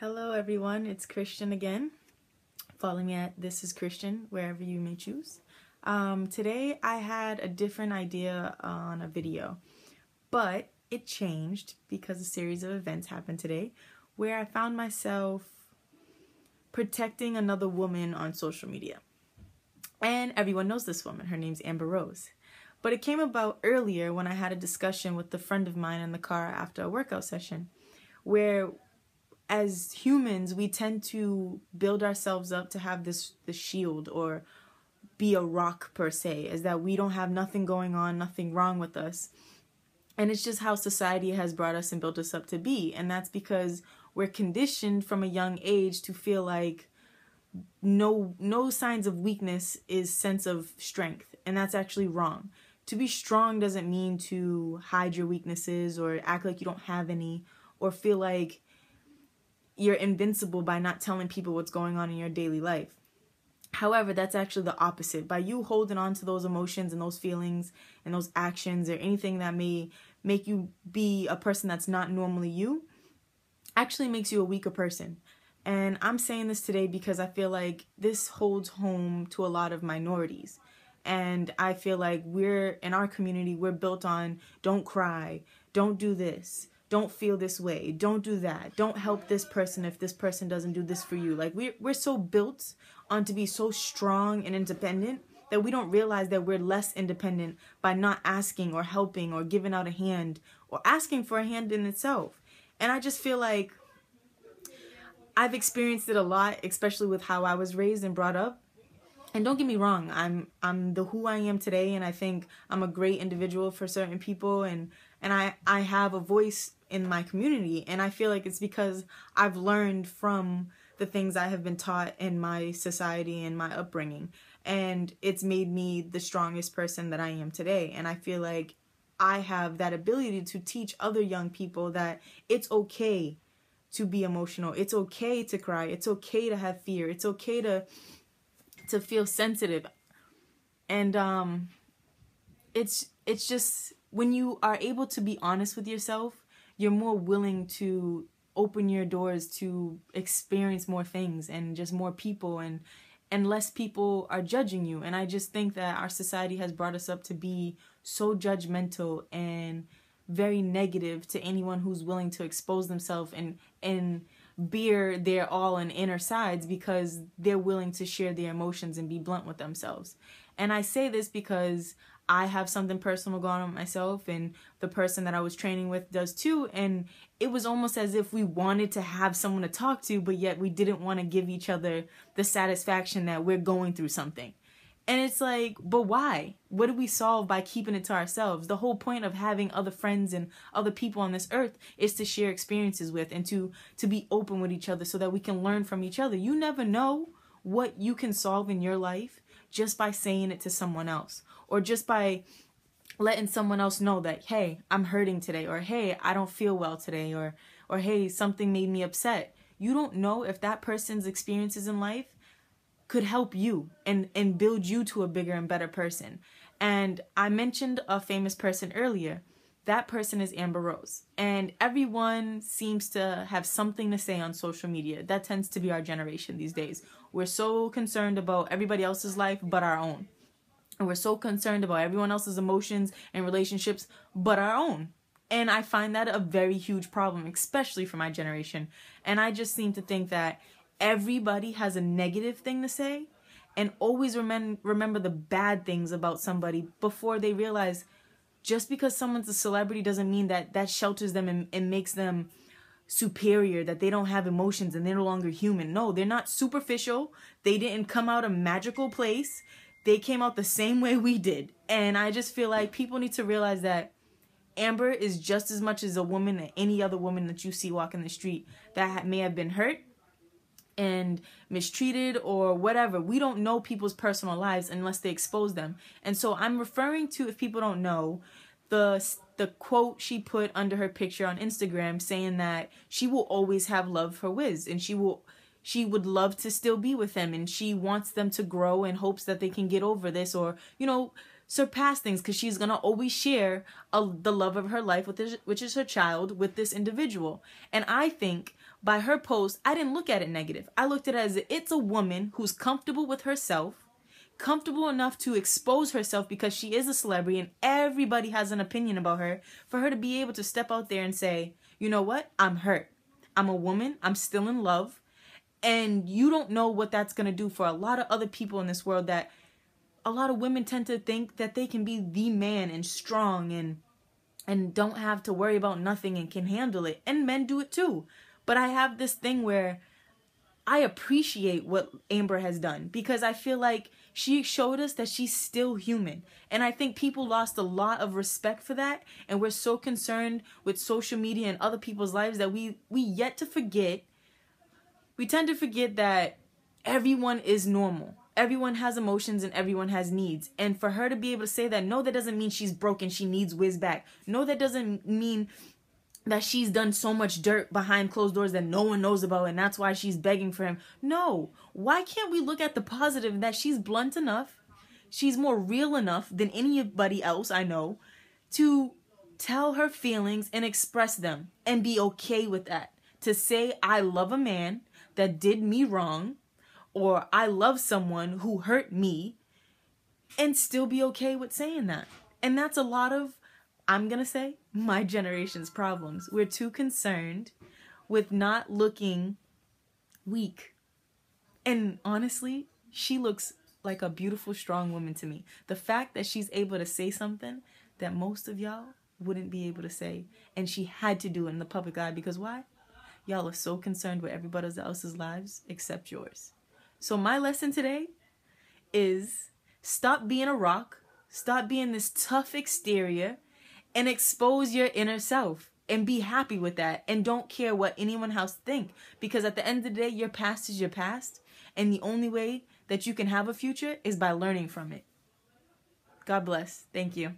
Hello everyone, it's Christian again. Follow me at This Is Christian, wherever you may choose. Today I had a different idea on a video, but it changed because a series of events happened today where I found myself protecting another woman on social media. And everyone knows this woman, her name's Amber Rose. But it came about earlier when I had a discussion with a friend of mine in the car after a workout session where as humans, we tend to build ourselves up to have this shield or be a rock per se, is that we don't have nothing going on, nothing wrong with us. And it's just how society has brought us and built us up to be. And that's because we're conditioned from a young age to feel like no signs of weakness is sense of strength. And that's actually wrong. To be strong doesn't mean to hide your weaknesses or act like you don't have any or feel like you're invincible by not telling people what's going on in your daily life. However, that's actually the opposite. By you holding on to those emotions and those feelings and those actions or anything that may make you be a person that's not normally you, actually makes you a weaker person. And I'm saying this today because I feel like this holds home to a lot of minorities. And I feel like in our community, we're built on don't cry, don't do this, don't feel this way, don't do that, don't help this person if this person doesn't do this for you. Like we're so built on to be so strong and independent that we don't realize that we're less independent by not asking or helping or giving out a hand or asking for a hand in itself. And I just feel like I've experienced it a lot, especially with how I was raised and brought up. And don't get me wrong, I'm the who I am today, and I think I'm a great individual for certain people, and I have a voice in my community, and I feel like it's because I've learned from the things I have been taught in my society and my upbringing, and it's made me the strongest person that I am today. And I feel like I have that ability to teach other young people that it's okay to be emotional, it's okay to cry, it's okay to have fear, it's okay to feel sensitive. And it's just when you are able to be honest with yourself, you're more willing to open your doors to experience more things and just more people, and less people are judging you. And I just think that our society has brought us up to be so judgmental and very negative to anyone who's willing to expose themselves and bear their all and inner sides because they're willing to share their emotions and be blunt with themselves. And I say this because I have something personal going on with myself, and the person that I was training with does too. And it was almost as if we wanted to have someone to talk to, but yet we didn't want to give each other the satisfaction that we're going through something. And it's like, but why? What do we solve by keeping it to ourselves? The whole point of having other friends and other people on this earth is to share experiences with and to be open with each other so that we can learn from each other. You never know what you can solve in your life just by saying it to someone else, or just by letting someone else know that, hey, I'm hurting today, or hey, I don't feel well today, or hey, something made me upset. You don't know if that person's experiences in life could help you and build you to a bigger and better person. And I mentioned a famous person earlier. That person is Amber Rose. And everyone seems to have something to say on social media. That tends to be our generation these days. We're so concerned about everybody else's life but our own. And we're so concerned about everyone else's emotions and relationships but our own. And I find that a very huge problem, especially for my generation. And I just seem to think that everybody has a negative thing to say, and always remember the bad things about somebody before they realize just because someone's a celebrity doesn't mean that shelters them and makes them superior, that they don't have emotions and they're no longer human. No, they're not superficial. They didn't come out a magical place. They came out the same way we did. And I just feel like people need to realize that Amber is just as much as a woman as any other woman that you see walking the street that may have been hurt and mistreated or whatever. We don't know people's personal lives unless they expose them. And so I'm referring to, if people don't know, the quote she put under her picture on Instagram saying that she will always have love for Wiz, and she would love to still be with him, and she wants them to grow in hopes that they can get over this or, surpass things, because she's going to always share the love of her life, which is her child, with this individual. And I think by her post, I didn't look at it negative. I looked at it as it's a woman who's comfortable with herself, comfortable enough to expose herself because she is a celebrity and everybody has an opinion about her, for her to be able to step out there and say, you know what? I'm hurt. I'm a woman. I'm still in love. And you don't know what that's going to do for a lot of other people in this world, that a lot of women tend to think that they can be the man and strong and don't have to worry about nothing and can handle it. And men do it too. But I have this thing where I appreciate what Amber has done, because I feel like she showed us that she's still human. And I think people lost a lot of respect for that. And we're so concerned with social media and other people's lives that we yet to forget. We tend to forget that everyone is normal. Everyone has emotions and everyone has needs. And for her to be able to say that, no, that doesn't mean she's broken. She needs Wiz back. No, that doesn't mean that she's done so much dirt behind closed doors that no one knows about, and that's why she's begging for him. No. Why can't we look at the positive, that she's blunt enough, she's more real enough than anybody else I know to tell her feelings and express them and be okay with that. To say, I love a man that did me wrong, or I love someone who hurt me, and still be okay with saying that. And that's a lot of, I'm going to say, my generation's problems. We're too concerned with not looking weak. And honestly, she looks like a beautiful, strong woman to me. The fact that she's able to say something that most of y'all wouldn't be able to say, and she had to do it in the public eye, because why? Y'all are so concerned with everybody else's lives except yours. So my lesson today is stop being a rock, stop being this tough exterior, and expose your inner self and be happy with that, and don't care what anyone else think, because at the end of the day, your past is your past, and the only way that you can have a future is by learning from it. God bless. Thank you.